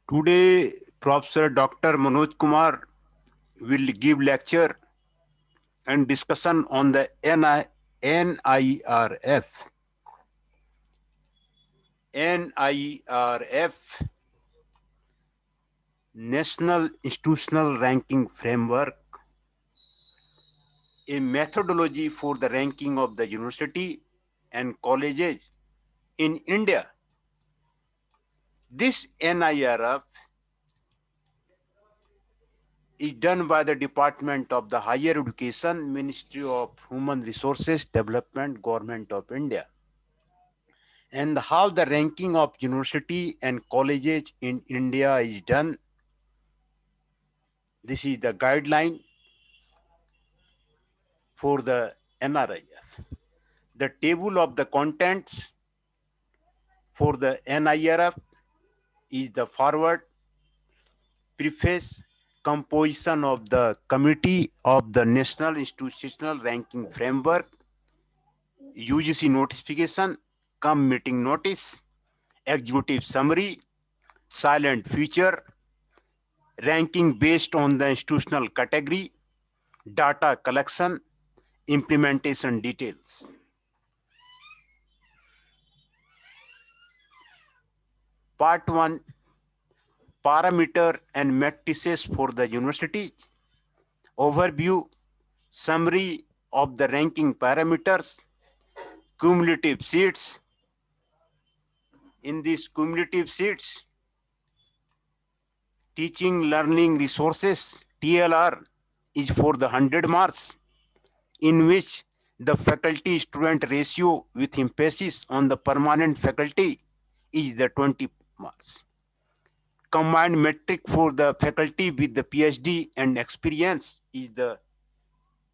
Today, Professor Dr. Manoj Kumar will give lecture and discussion on the NIRF. NIRF, National Institutional Ranking Framework, a methodology for the ranking of the university and colleges in India. This NIRF is done by the Department of the Higher Education, Ministry of Human Resources Development, Government of India. And how the ranking of university and colleges in India is done. This is the guideline for the NIRF. The table of the contents for the NIRF is the forward, preface, composition of the Committee of the National Institutional Ranking Framework, UGC notification, meeting notice, executive summary, silent feature, ranking based on the institutional category, data collection, implementation details. Part 1, parameter and matrices for the universities. Overview, summary of the ranking parameters, cumulative seats. In these cumulative seats, teaching learning resources, TLR, is for the 100 marks, in which the faculty student ratio with emphasis on the permanent faculty is the 20 marks. Combined metric for the faculty with the PhD and experience is the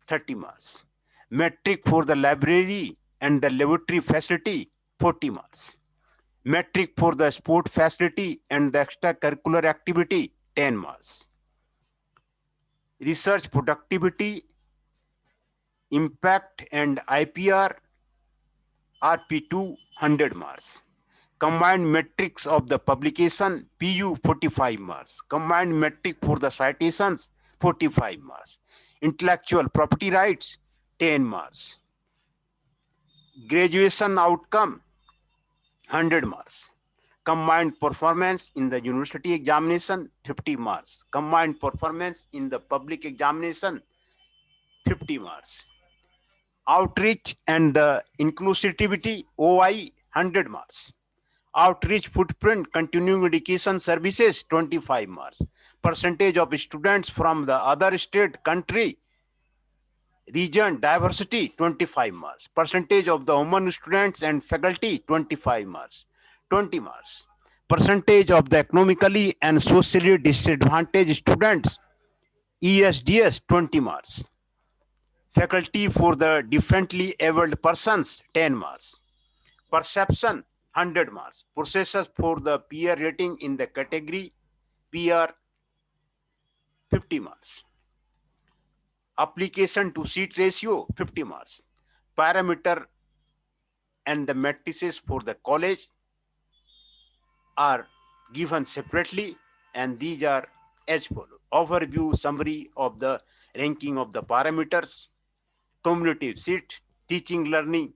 30 marks. Metric for the library and the laboratory facility, 40 marks. Metric for the sport facility and the extracurricular activity, 10 marks. Research productivity, impact and IPR, RP2, 100 marks. Combined metrics of the publication, PU, 45 marks. Combined metric for the citations, 45 marks. Intellectual property rights, 10 marks. Graduation outcome, 100 marks. Combined performance in the university examination, 50 marks. Combined performance in the public examination, 50 marks. Outreach and the inclusivity, OI, 100 marks. Outreach footprint, continuing education services, 25 marks. Percentage of students from the other state, country, region, diversity, 25 marks. Percentage of the women students and faculty, 25 marks. 20 marks. Percentage of the economically and socially disadvantaged students, ESDS, 20 marks. Faculty for the differently abled persons, 10 marks. Perception, 100 marks. Processes for the peer rating in the category PR, 50 marks. Application to seat ratio, 50 marks. Parameter and the matrices for the college are given separately, and these are as follows. Overview, summary of the ranking of the parameters, cumulative seat, teaching learning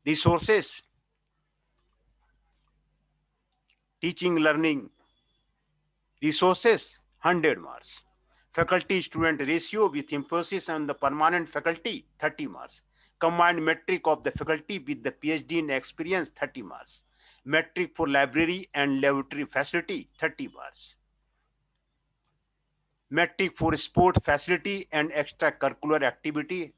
resources, teaching learning resources, 100 marks. Faculty student ratio with emphasis on the permanent faculty, 30 marks. Combined metric of the faculty with the PhD in experience, 30 marks. Metric for library and laboratory facility, 30 marks. Metric for sport facility and extracurricular activity,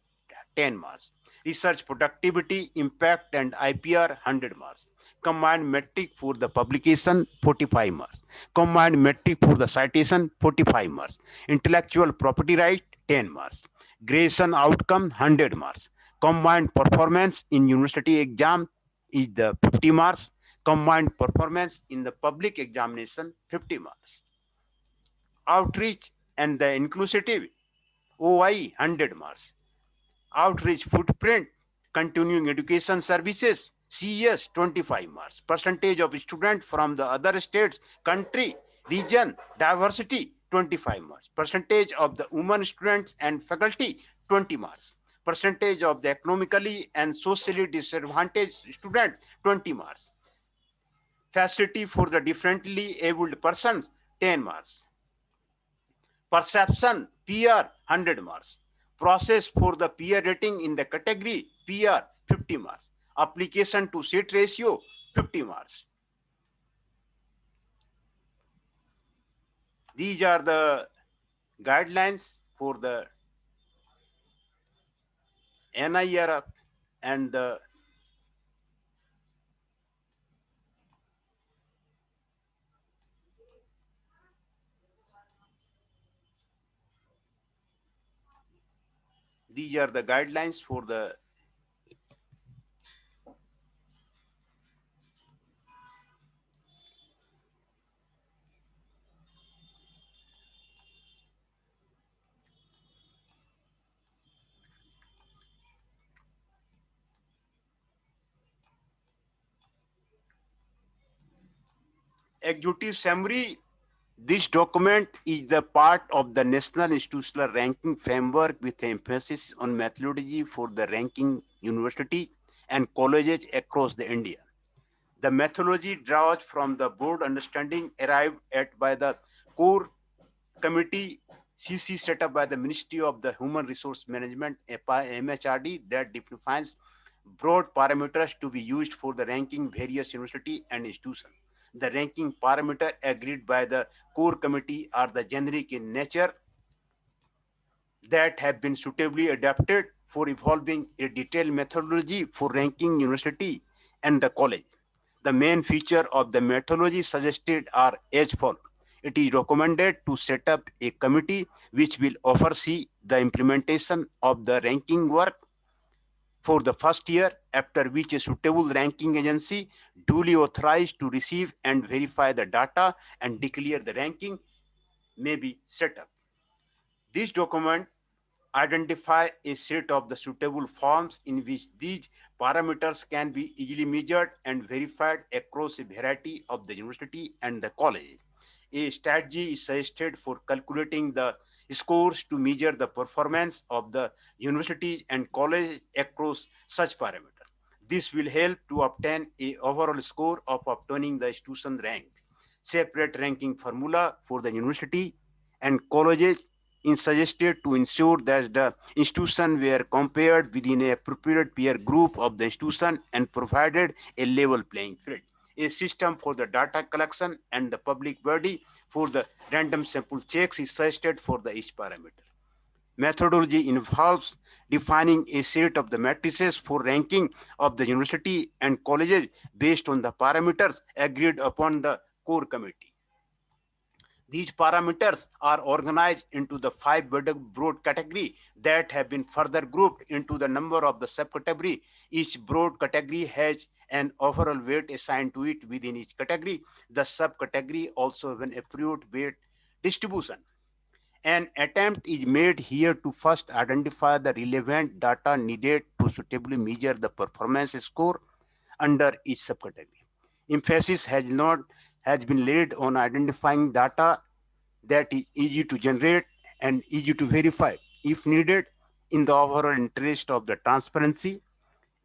10 marks. Research productivity, impact and IPR, 100 marks. Combined metric for the publication, 45 marks. Combined metric for the citation, 45 marks. Intellectual property right, 10 marks. Graduation outcome, 100 marks. Combined performance in university exam is the 50 marks. Combined performance in the public examination, 50 marks. Outreach and the inclusivity, OI, 100 marks. Outreach footprint, continuing education services, CES, 25 marks. Percentage of students from the other states, country, Region diversity, 25 marks. Percentage of the women students and faculty, 20 marks. Percentage of the economically and socially disadvantaged students, 20 marks. Facility for the differently abled persons, 10 marks. Perception, peer, 100 marks. Process for the peer rating in the category, peer, 50 marks. Application to seat ratio, 50 marks. These are the guidelines for the NIRF and these are the guidelines for the executive summary. This document is the part of the National Institutional Ranking Framework with emphasis on methodology for the ranking university and colleges across the India. The methodology draws from the board understanding arrived at by the core committee CC set up by the Ministry of the Human Resource Management MHRD that defines broad parameters to be used for the ranking various university and institutions. The ranking parameter agreed by the core committee are the generic in nature that have been suitably adapted for evolving a detailed methodology for ranking university and the college. The main feature of the methodology suggested are as follows. It is recommended to set up a committee which will oversee the implementation of the ranking work for the first year, after which a suitable ranking agency duly authorized to receive and verify the data and declare the ranking may be set up. This document identify a set of the suitable forms in which these parameters can be easily measured and verified across a variety of the university and the college. A strategy is suggested for calculating the scores to measure the performance of the universities and college across such parameters. This will help to obtain a overall score of obtaining the institution rank. Separate ranking formula for the university and colleges is suggested to ensure that the institution were compared within a appropriate peer group of the institution and provided a level playing field. A system for the data collection and the public body for the random sample checks is suggested for the each parameter. Methodology involves defining a set of the matrices for ranking of the university and colleges based on the parameters agreed upon the core committee. These parameters are organized into the 5 broad categories that have been further grouped into the number of the subcategory. Each broad category has an overall weight assigned to it within each category. The subcategory also have an approved weight distribution. An attempt is made here to first identify the relevant data needed to suitably measure the performance score under each subcategory. Emphasis has been laid on identifying data that is easy to generate and easy to verify if needed. In the overall interest of the transparency,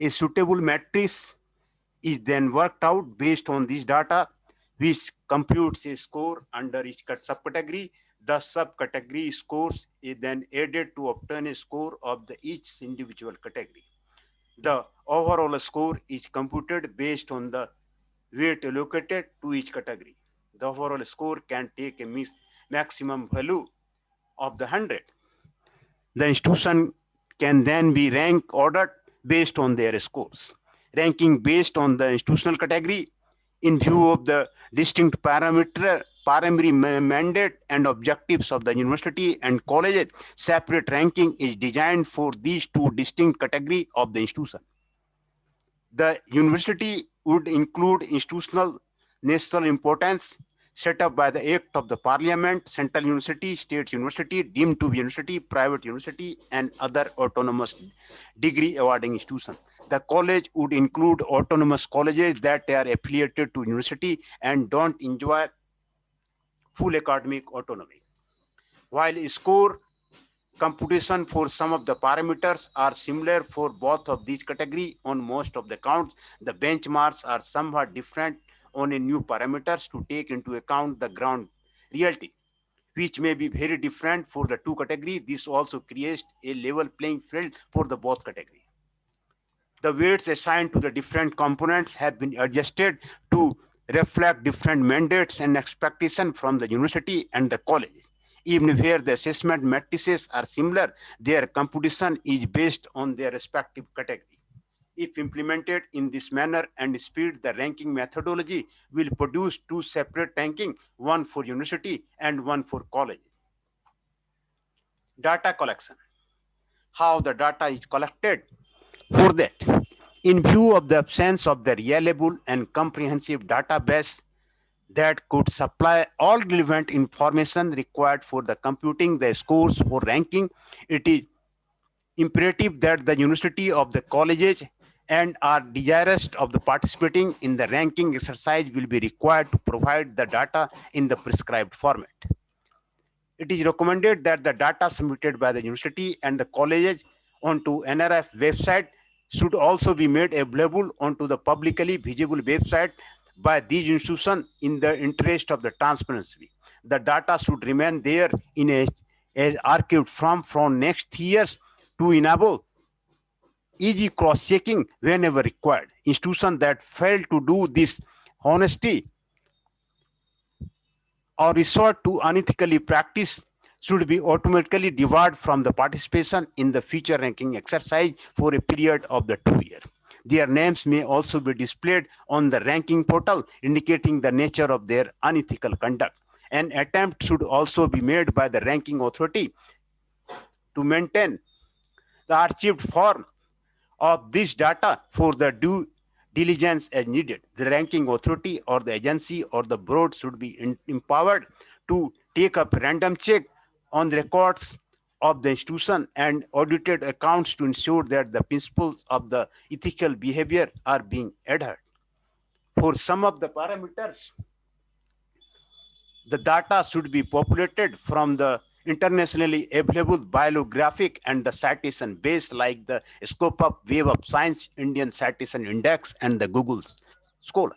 a suitable matrix is then worked out based on this data, which computes a score under each subcategory. The subcategory scores is then added to obtain a score of the each individual category. The overall score is computed based on the weight allocated to each category. The overall score can take a maximum value of the 100. The institution can then be rank ordered based on their scores. Ranking based on the institutional category in view of the distinct primary mandate and objectives of the university and colleges. Separate ranking is designed for these two distinct categories of the institution. The university would include institutional national importance set up by the Act of the Parliament, Central University, State University, deemed to be university, private university, and other autonomous degree awarding institutions. The college would include autonomous colleges that are affiliated to university and don't enjoy full academic autonomy. While score computation for some of the parameters are similar for both of these categories on most of the counts, the benchmarks are somewhat different on a new parameters to take into account the ground reality, which may be very different for the two categories. This also creates a level playing field for the both categories. The weights assigned to the different components have been adjusted to reflect different mandates and expectations from the university and the college. Even where the assessment matrices are similar, their computation is based on their respective category. If implemented in this manner and speed, the ranking methodology will produce two separate ranking, one for university and one for college. Data collection. How the data is collected. For that, in view of the absence of the reliable and comprehensive database that could supply all relevant information required for the computing the scores for ranking, it is imperative that the university of the colleges and are desirous of the participating in the ranking exercise will be required to provide the data in the prescribed format. It is recommended that the data submitted by the university and the colleges onto NRF website should also be made available onto the publicly visible website by these institutions in the interest of the transparency. The data should remain there in a archived form from next years to enable easy cross-checking whenever required. Institutions that fail to do this honesty or resort to unethically practice should be automatically debarred from the participation in the future ranking exercise for a period of the 2 years. Their names may also be displayed on the ranking portal, indicating the nature of their unethical conduct. An attempt should also be made by the ranking authority to maintain the archived form of this data for the due diligence as needed. The ranking authority or the agency or the board should be empowered to take up random check on the records of the institution and audited accounts to ensure that the principles of the ethical behavior are being adhered. For some of the parameters, the data should be populated from the internationally available bibliographic and the citation base like the Scope of Web of Science, Indian Citation Index, and the Google Scholar.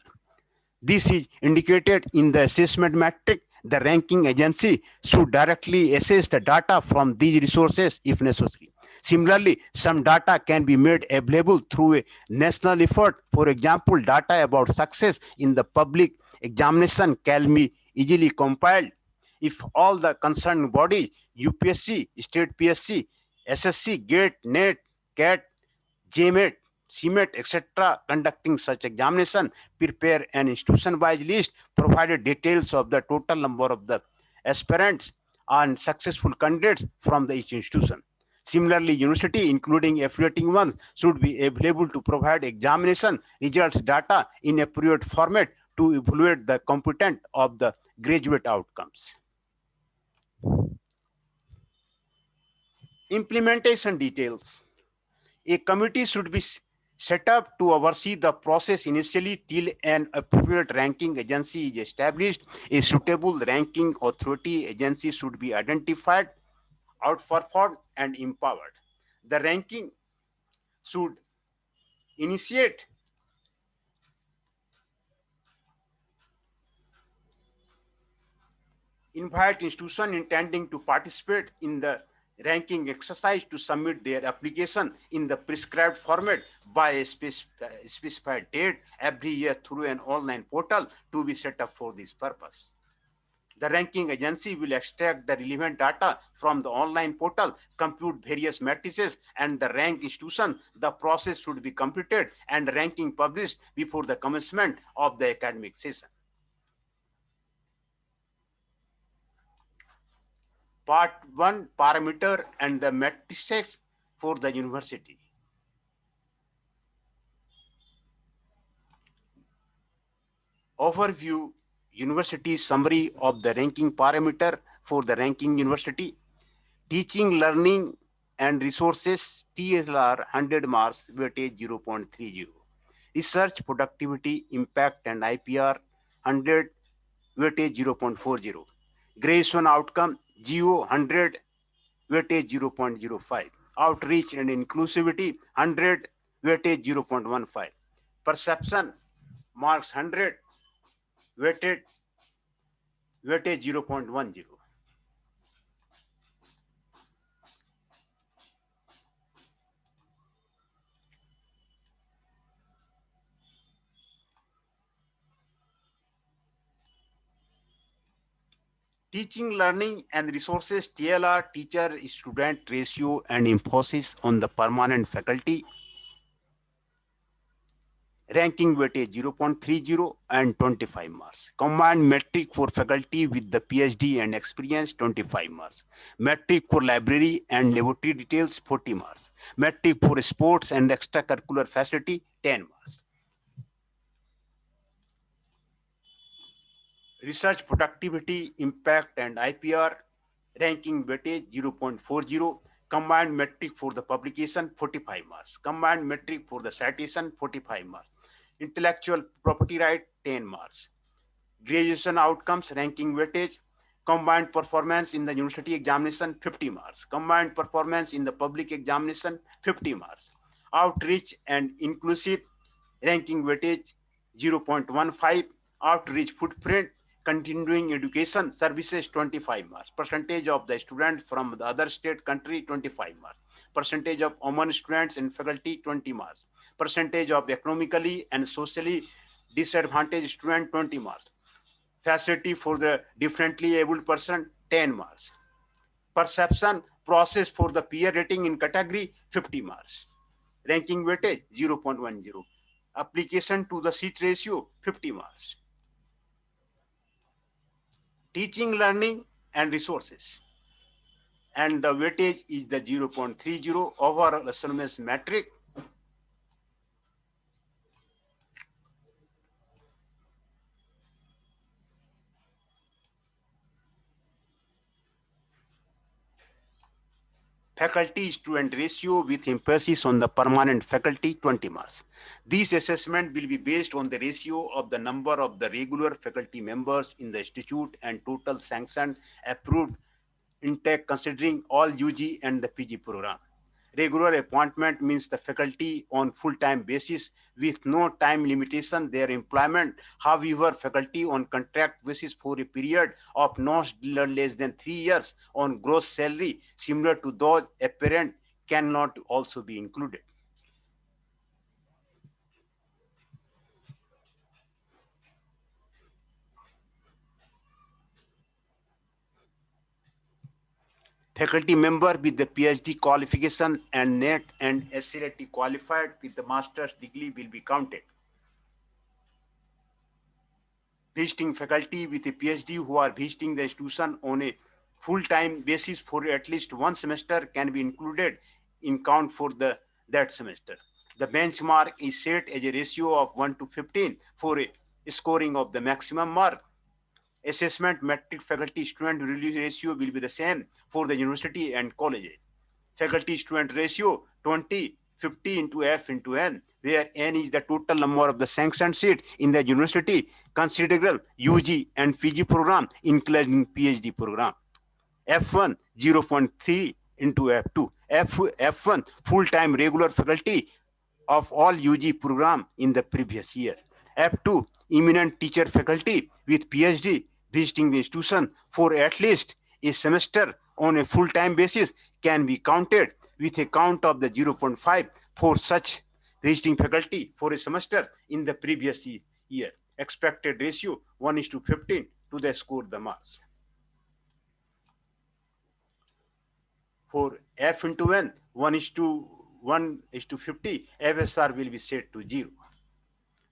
This is indicated in the assessment metric. The ranking agency should directly assess the data from these resources if necessary. Similarly, some data can be made available through a national effort. For example, data about success in the public examination can be easily compiled if all the concerned bodies, UPSC, State PSC, SSC, GATE, NET, CAT, JMET, CMET, etc., conducting such examination, prepare an institution-wise list, provided details of the total number of the aspirants and successful candidates from the each institution. Similarly, university, including affiliating ones, should be able to provide examination results data in appropriate format to evaluate the competence of the graduate outcomes. Implementation details. A committee should be set up to oversee the process initially till an appropriate ranking agency is established. A suitable ranking authority agency should be identified, outperformed, and empowered. The ranking should initiate invite institution intending to participate in the ranking exercise to submit their application in the prescribed format by a specified date every year through an online portal to be set up for this purpose. The ranking agency will extract the relevant data from the online portal, compute various matrices, and the rank institution. The process should be completed and ranking published before the commencement of the academic session. Part 1, parameter and the matrices for the university. Overview, university summary of the ranking parameter for the ranking university. Teaching, learning, and resources, TLR 100 marks, weightage 0.30. Research, productivity, impact, and IPR 100, weightage 0.40. Graduation outcome, GO 100, weightage 0.05. Outreach and inclusivity, 100, weightage 0.15. Perception, marks 100, weighted, weightage 0.10. Teaching, learning and resources, TLR, teacher-student ratio and emphasis on the permanent faculty. Ranking weightage 0.30 and 25 marks. Combined metric for faculty with the PhD and experience, 25 marks. Metric for library and laboratory details, 40 marks. Metric for sports and extracurricular facility, 10 marks. Research productivity, impact and IPR, ranking weightage 0.40. Combined metric for the publication, 45 marks. Combined metric for the citation, 45 marks. Intellectual property right, 10 marks. Graduation outcomes, ranking weightage, combined performance in the university examination, 50 marks. Combined performance in the public examination, 50 marks. Outreach and inclusive, ranking weightage 0.15. Outreach footprint, continuing education services, 25 marks. Percentage of the students from the other state country, 25 marks. Percentage of women students and faculty, 20 marks. Percentage of economically and socially disadvantaged student, 20 marks. Facility for the differently abled person, 10 marks. Perception process for the peer rating in category, 50 marks. Ranking weightage, 0.10. Application to the seat ratio, 50 marks. Teaching, learning and resources. And the weightage is the 0.30 overall assurance metric. Faculty-student ratio with emphasis on the permanent faculty, 20 marks. This assessment will be based on the ratio of the number of the regular faculty members in the institute and total sanctioned approved intake considering all UG and the PG program. Regular appointment means the faculty on full-time basis with no time limitation their employment. However, faculty on contract basis for a period of not less than 3 years on gross salary similar to those apparent cannot also be included. Faculty member with the PhD qualification and NET and SLT qualified with the master's degree will be counted. Visiting faculty with a PhD who are visiting the institution on a full-time basis for at least one semester can be included in count for that semester. The benchmark is set as a ratio of 1 to 15 for a scoring of the maximum mark. Assessment metric faculty student ratio will be the same for the university and colleges. Faculty student ratio 20, 50 into F into N, where N is the total number of the sanctioned seats in the university, considerable UG and PG program, including PhD program. F1 0.3 into F2. F1 full-time regular faculty of all UG program in the previous year. F2 eminent teacher faculty with PhD visiting the institution for at least a semester on a full-time basis can be counted with a count of the 0.5 for such visiting faculty for a semester in the previous year. Expected ratio 1:15 to the score the marks. For F into N, 1:50, FSR will be set to 0.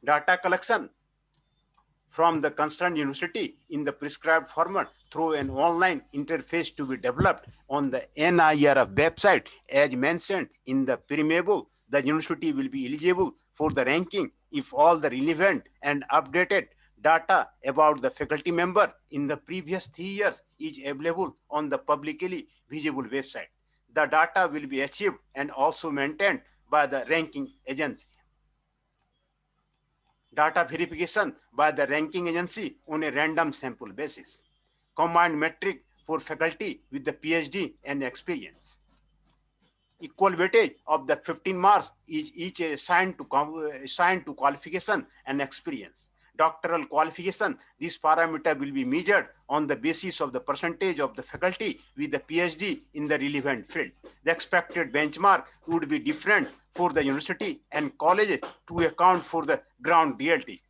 Data collection from the concerned university in the prescribed format through an online interface to be developed on the NIRF website. As mentioned in the preamble, the university will be eligible for the ranking if all the relevant and updated data about the faculty member in the previous 3 years is available on the publicly visible website. The data will be achieved and also maintained by the ranking agency. Data verification by the ranking agency on a random sample basis. Combined metric for faculty with the PhD and experience. Equal weightage of the 15 marks is each assigned to qualification and experience. Doctoral qualification, this parameter will be measured on the basis of the percentage of the faculty with the PhD in the relevant field. The expected benchmark would be different for the university and colleges to account for the ground reality.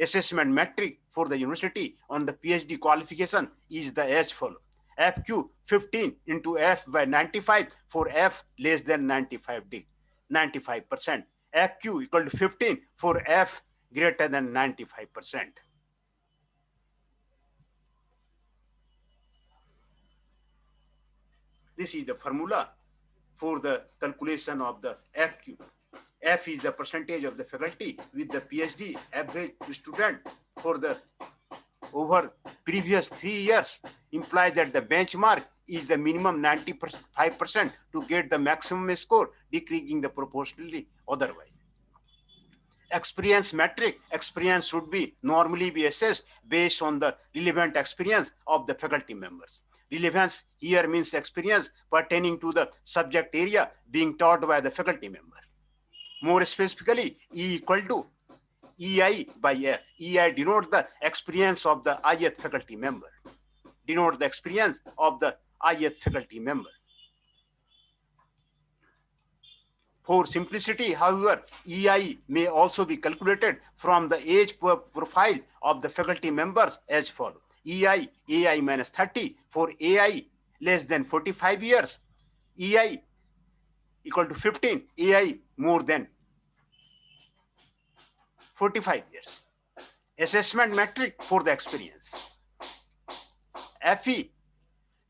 Assessment metric for the university on the PhD qualification is the as follows. FQ 15 into F by 95 for F less than 95%. FQ equal to 15 for F greater than 95%. This is the formula for the calculation of the FQ. F is the percentage of the faculty with the PhD average student for the over previous 3 years implies that the benchmark is the minimum 95% to get the maximum score, decreasing the proportionally otherwise. Experience metric, experience should be normally be assessed based on the relevant experience of the faculty members. Relevance here means experience pertaining to the subject area being taught by the faculty member. More specifically, E equal to EI by F. EI denotes the experience of the ith faculty member. Denotes the experience of the ith faculty member. For simplicity, however, EI may also be calculated from the age profile of the faculty members as follows. EI, AI minus 30 for AI less than 45 years. EI equal to 15, AI more than 45 years. Assessment metric for the experience. FE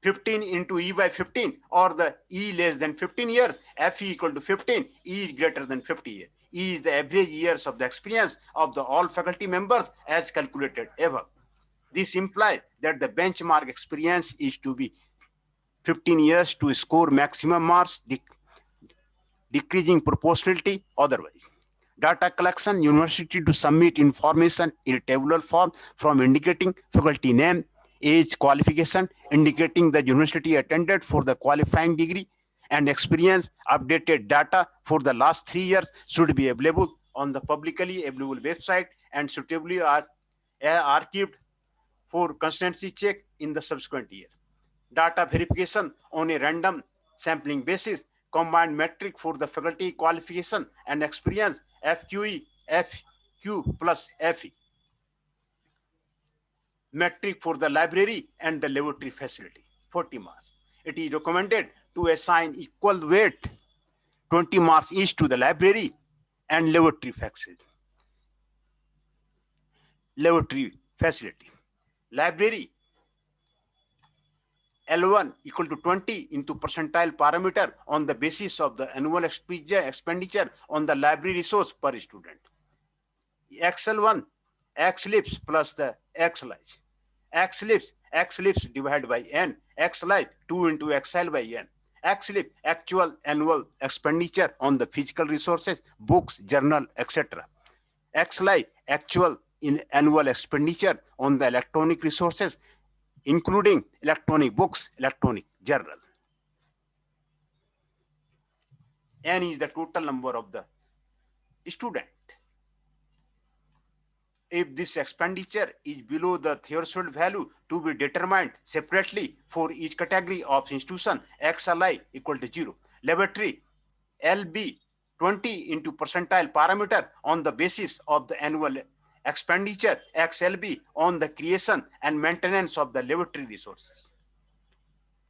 15 into E by 15 or the E less than 15 years, FE equal to 15, E is greater than 50 years. E is the average years of the experience of the all faculty members as calculated above. This implies that the benchmark experience is to be 15 years to score maximum marks, decreasing proportionality otherwise. Data collection, university to submit information in a tabular form from indicating faculty name, age, qualification, indicating the university attended for the qualifying degree, and experience. Updated data for the last 3 years should be available on the publicly available website and suitably are archived for consistency check in the subsequent year. Data verification on a random sampling basis, combined metric for the faculty qualification and experience, FQE, FQ plus FE. Metric for the library and the laboratory facility, 40 marks. It is recommended to assign equal weight, 20 marks each to the library and laboratory facility. Library L1 equal to 20 into percentile parameter on the basis of the annual expenditure on the library resource per student. XL1, XLIPS plus the XLIPS. XLIPS divided by N, XLIPS 2 into XL by N. XLIP, actual annual expenditure on the physical resources, books, journal, etc. XLI, actual in annual expenditure on the electronic resources, including electronic books, electronic journal. N is the total number of the student. If this expenditure is below the threshold value to be determined separately for each category of institution, XLI equal to 0. Laboratory LB 20 into percentile parameter on the basis of the annual expenditure, XLB on the creation and maintenance of the laboratory resources.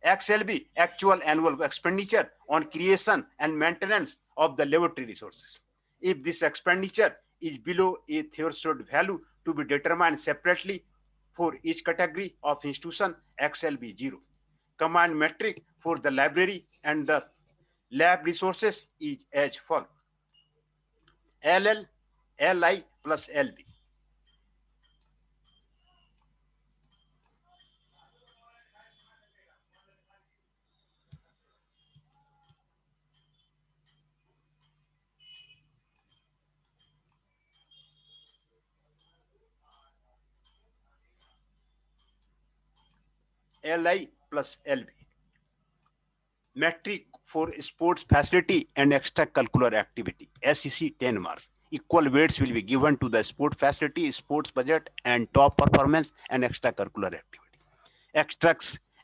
XLB, actual annual expenditure on creation and maintenance of the laboratory resources. If this expenditure is below a threshold value to be determined separately for each category of institution, XLB 0. Combined metric for the library and the lab resources is as follows. LL, LI plus LB. LI plus LB. Metric for sports facility and extracurricular activity, SEC 10 marks. Equal weights will be given to the sport facility, sports budget, and top performance and extracurricular activity.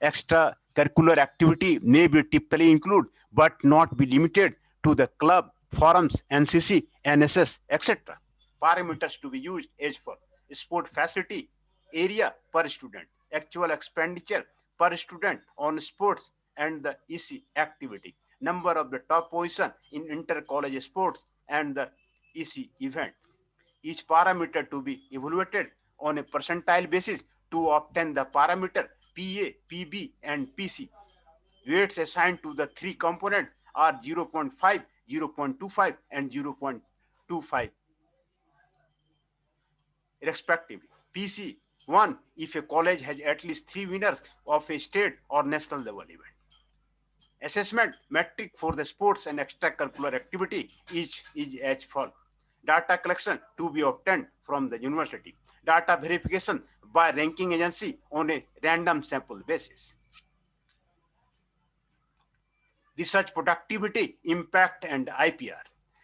Extracurricular activity may be typically include, but not be limited to the club, forums, NCC, NSS, etc. Parameters to be used as for sport facility, area per student, actual expenditure per student on sports and the EC activity, number of the top position in inter-college sports and the EC event. Each parameter to be evaluated on a percentile basis to obtain the parameter PA, PB, and PC. Weights assigned to the three components are 0.5, 0.25, and 0.25 respectively. PC 1 if a college has at least 3 winners of a state or national level event. Assessment metric for the sports and extracurricular activity is as follows. Data collection to be obtained from the university. Data verification by ranking agency on a random sample basis. Research productivity, impact, and IPR.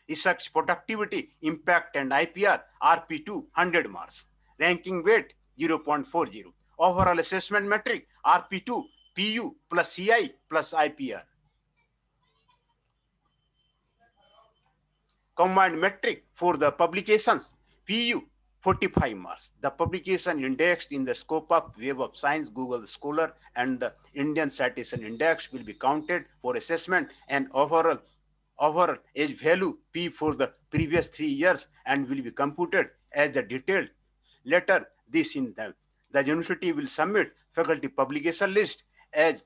Research productivity, impact, and IPR, RP2, 100 marks. Ranking weight, 0.40. Overall assessment metric, RP2, PU plus CI plus IPR. Combined metric for the publications, PU, 45 marks. The publication indexed in the scope of Web of Science, Google Scholar, and the Indian Citation Index will be counted for assessment, and overall age value P for the previous 3 years and will be computed as the detailed letter. This in the university will submit faculty publication list as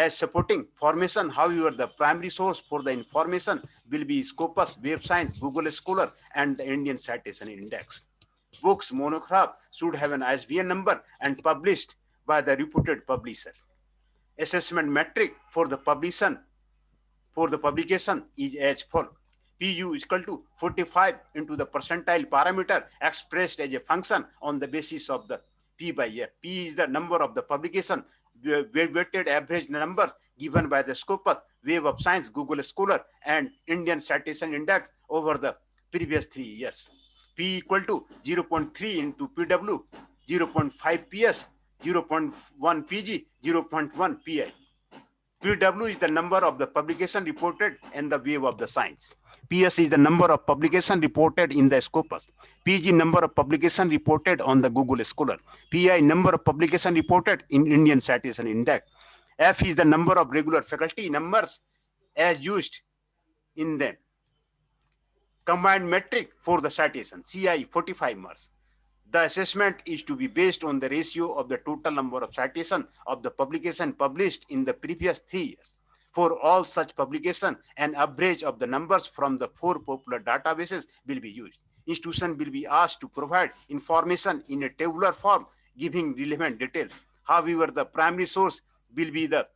supporting formation. However, the primary source for the information will be Scopus, Web Science, Google Scholar, and the Indian Citation Index. Books monograph should have an ISBN number and published by the reputed publisher. Assessment metric for the publication is as follows. PU is equal to 45 into the percentile parameter expressed as a function on the basis of the P by F. P is the number of the publication weighted average numbers given by the Scopus, Web of Science, Google Scholar, and Indian Citation Index over the previous 3 years. P equal to 0.3 into PW, 0.5 PS, 0.1 PG, 0.1 PI. PW is the number of the publication reported in the Web of the Science. PS is the number of publication reported in the Scopus. PG number of publication reported on the Google Scholar. PI number of publication reported in Indian Citation Index. F is the number of regular faculty numbers as used in them. Combined metric for the citation, CI 45 marks. The assessment is to be based on the ratio of the total number of citations of the publication published in the previous 3 years. For all such publication, an average of the numbers from the 4 popular databases will be used. Institution will be asked to provide information in a tabular form giving relevant details. However, the primary source will be the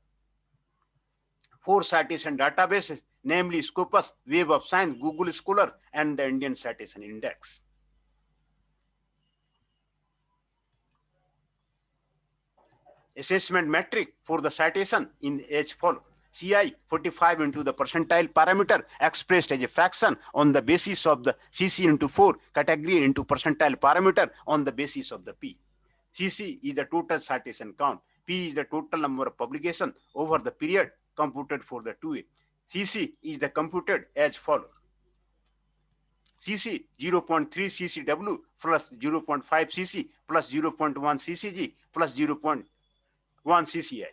4 citation databases, namely Scopus, Web of Science, Google Scholar, and the Indian Citation Index. Assessment metric for the citation in as follows. CI 45 into the percentile parameter expressed as a fraction on the basis of the CC into 4 category into percentile parameter on the basis of the P. CC is the total citation count. P is the total number of publications over the period computed for the 2A. CC is the computed as follows. CC 0.3 CCW plus 0.5 CC plus 0.1 CCG plus 0.1 CCI.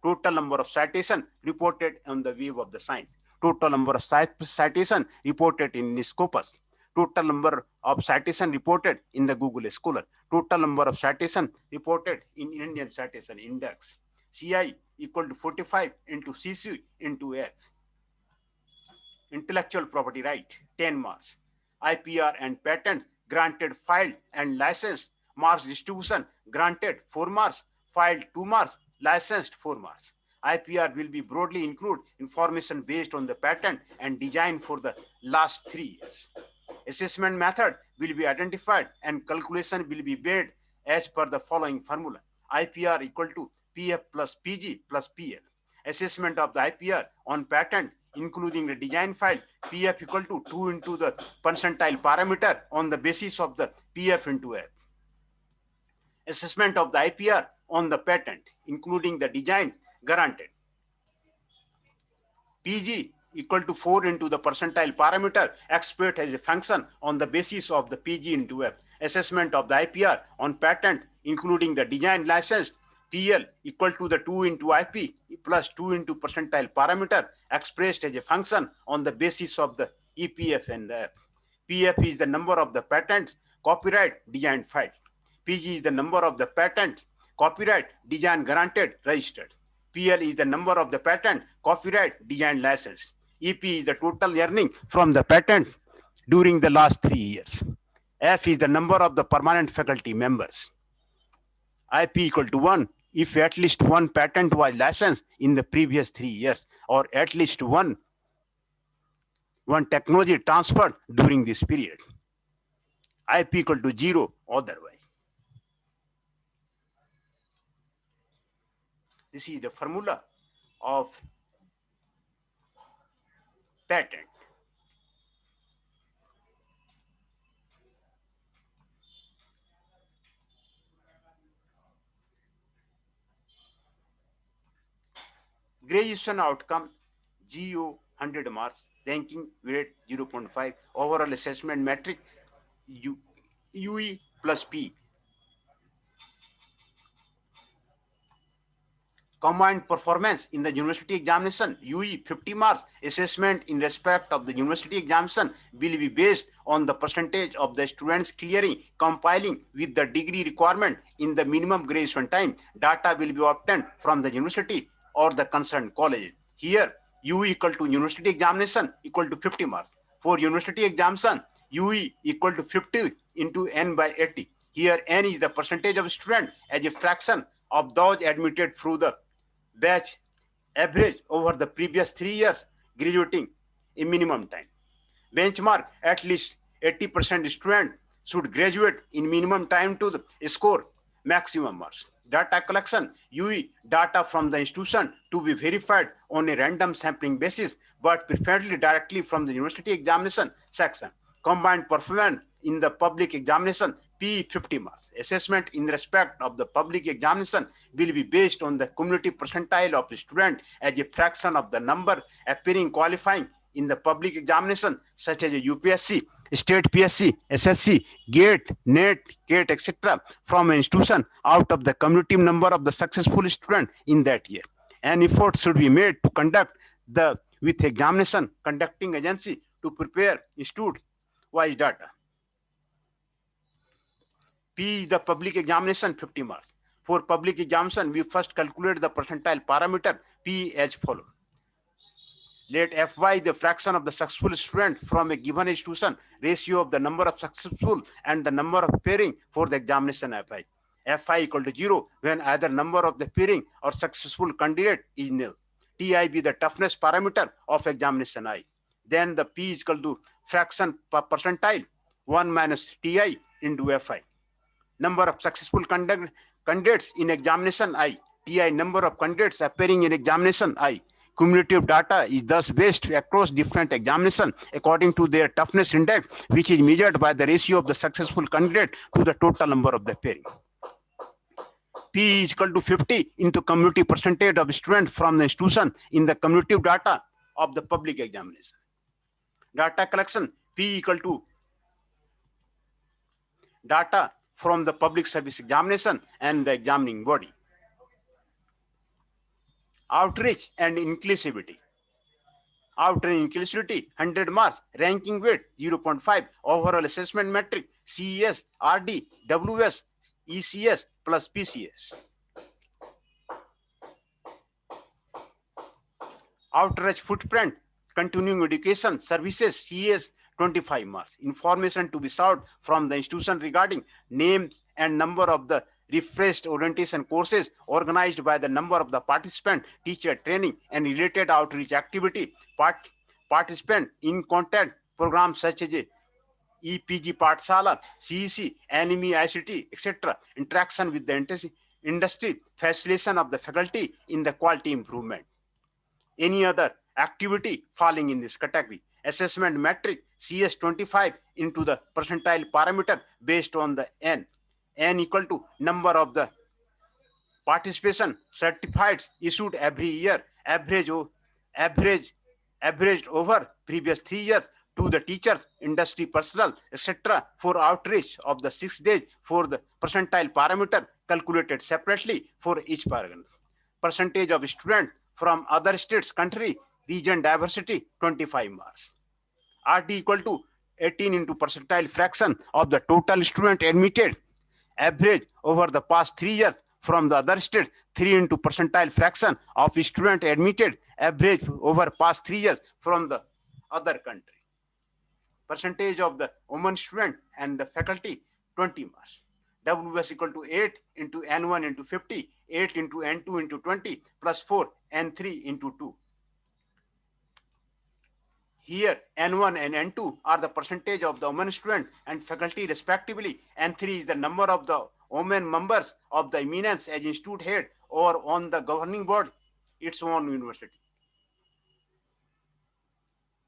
Total number of citation reported on the Web of the Science. Total number of citation reported in Scopus. Total number of citation reported in the Google Scholar. Total number of citation reported in Indian Citation Index. CI equal to 45 into CC into F. Intellectual property right, 10 marks. IPR and patents granted, filed, and licensed. Marks distribution granted 4 marks, filed 2 marks, licensed 4 marks. IPR will be broadly include information based on the patent and design for the last 3 years. Assessment method will be identified and calculation will be made as per the following formula. IPR equal to PF plus PG plus PL. Assessment of the IPR on patent, including the design file, PF equal to 2 into the percentile parameter on the basis of the PF into F. Assessment of the IPR on the patent, including the design granted. PG equal to 4 into the percentile parameter expressed as a function on the basis of the PG into F. Assessment of the IPR on patent, including the design license, PL equal to the 2 into IP plus 2 into percentile parameter expressed as a function on the basis of the EPF and the F. PF is the number of the patents, copyright, design filed. PG is the number of the patents, copyright, design granted, registered. PL is the number of the patent, copyright, design license. EP is the total earning from the patent during the last 3 years. F is the number of the permanent faculty members. IP equal to 1 if at least one patent was licensed in the previous 3 years, or at least one technology transferred during this period. IP equal to 0 otherwise. This is the formula of patent. Graduation outcome, GO 100 marks, ranking weight 0.5, overall assessment metric UE plus P. Combined performance in the university examination, UE 50 marks. Assessment in respect of the university examination will be based on the percentage of the students clearing, compiling with the degree requirement in the minimum graduation time. Data will be obtained from the university or the concerned college. Here, UE equal to university examination equal to 50 marks. For university examination, UE equal to 50 into N by 80. Here, N is the percentage of students as a fraction of those admitted through the batch average over the previous 3 years graduating in minimum time. Benchmark, at least 80% student should graduate in minimum time to score maximum marks. Data collection, UE data from the institution to be verified on a random sampling basis, but preferably directly from the university examination section. Combined performance in the public examination, P 50 marks. Assessment in respect of the public examination will be based on the cumulative percentile of the student as a fraction of the number appearing qualifying in the public examination, such as a UPSC, state PSC, SSC, GATE, NET, GATE, etc., from an institution out of the cumulative number of the successful students in that year. An effort should be made to conduct the with examination conducting agency to prepare institute-wise data. P is the public examination 50 marks. For public examination, we first calculate the percentile parameter P as follows. Let Fy the fraction of the successful student from a given institution, ratio of the number of successful and the number of pairing for the examination Fi. Fi equal to 0 when either number of the pairing or successful candidate is nil. Ti be the toughness parameter of examination I. Then the P is equal to fraction per percentile 1 minus Ti into Fi. Number of successful candidates in examination I. Ti number of candidates appearing in examination I. Cumulative data is thus based across different examinations according to their toughness index, which is measured by the ratio of the successful candidate to the total number of the pairing. P is equal to 50 into cumulative percentage of students from the institution in the cumulative data of the public examination. Data collection, P equal to data from the public service examination and the examining body. Outreach and inclusivity. Outreach inclusivity 100 marks, ranking weight 0.5, overall assessment metric CES, RD, WS, ECS plus PCS. Outreach footprint, continuing education services CES 25 marks. Information to be sought from the institution regarding names and number of the refreshed orientation courses organized by the number of the participant, teacher training and related outreach activity, participant in content programs such as EPG Pathshala, CEC, Anime ICT, etc. Interaction with the industry facilitation of the faculty in the quality improvement. Any other activity falling in this category. Assessment metric CS25 into the percentile parameter based on the N. N equal to number of the participation certificates issued every year, averaged over previous 3 years to the teachers, industry personnel, etc. for outreach of the 6 days for the percentile parameter calculated separately for each paragraph. Percentage of students from other states, country, region diversity, 25 marks. RT equal to 18 into percentile fraction of the total student admitted, average over the past 3 years from the other state, 3 into percentile fraction of student admitted, average over past 3 years from the other country. Percentage of the women student and the faculty, 20 marks. WS equal to 8 into N1 into 50, 8 into N2 into 20, plus 4, N3 into 2. Here, N1 and N2 are the percentage of the women student and faculty respectively. N3 is the number of the women members of the eminence as institute head or on the governing board, its own university.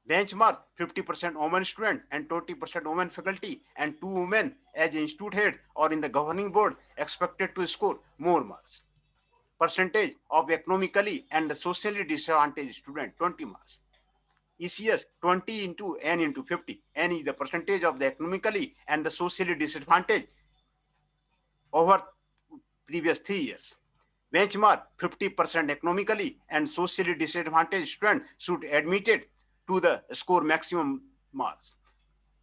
Benchmark 50% women student and 20% women faculty and 2 women as institute head or in the governing board expected to score more marks. Percentage of economically and socially disadvantaged student, 20 marks. ECS 20 into N into 50. N is the percentage of the economically and the socially disadvantaged over previous 3 years. Benchmark 50% economically and socially disadvantaged student should admitted to the score maximum marks.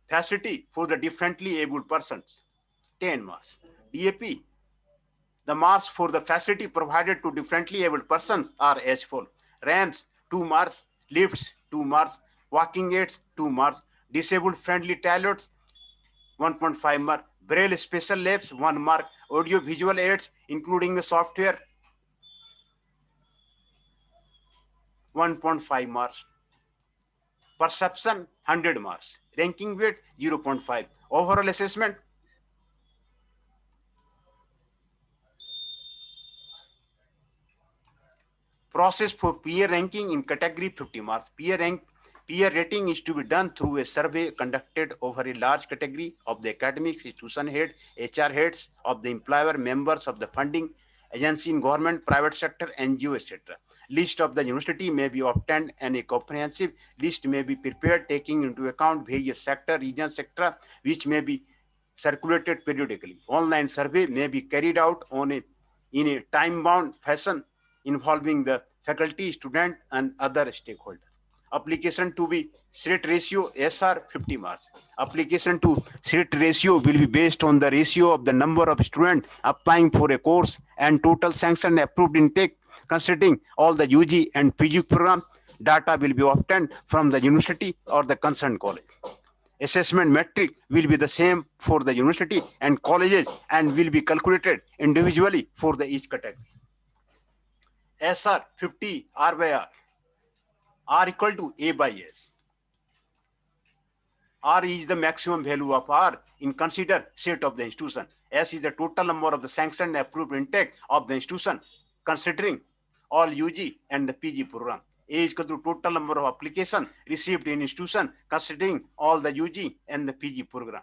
Facility for the differently abled persons, 10 marks. DAP, the marks for the facility provided to differently abled persons are as follows. Ramps, 2 marks. Lifts, 2 marks. Walking aids, 2 marks. Disabled friendly toilets, 1.5 mark. Braille special labs, 1 mark. Audio visual aids, including the software, 1.5 marks. Perception, 100 marks. Ranking weight, 0.5. Overall assessment, process for peer ranking in category, 50 marks. Peer rating is to be done through a survey conducted over a large category of the academic institution head, HR heads of the employer, members of the funding agency in government, private sector, NGO, etc. List of the university may be obtained and a comprehensive list may be prepared taking into account various sector, regions, etc., which may be circulated periodically. Online survey may be carried out in a time-bound fashion involving the faculty, student, and other stakeholders. Application to be SRET ratio, SR, 50 marks. Application to SRET ratio will be based on the ratio of the number of students applying for a course and total sanctioned approved intake, considering all the UG and PG program. Data will be obtained from the university or the concerned college. Assessment metric will be the same for the university and colleges and will be calculated individually for the each category. SR 50 R by R. R equal to A by S. R is the maximum value of R in consider set of the institution. S is the total number of the sanctioned approved intake of the institution considering all UG and the PG program. A is equal to total number of applications received in institution considering all the UG and the PG program.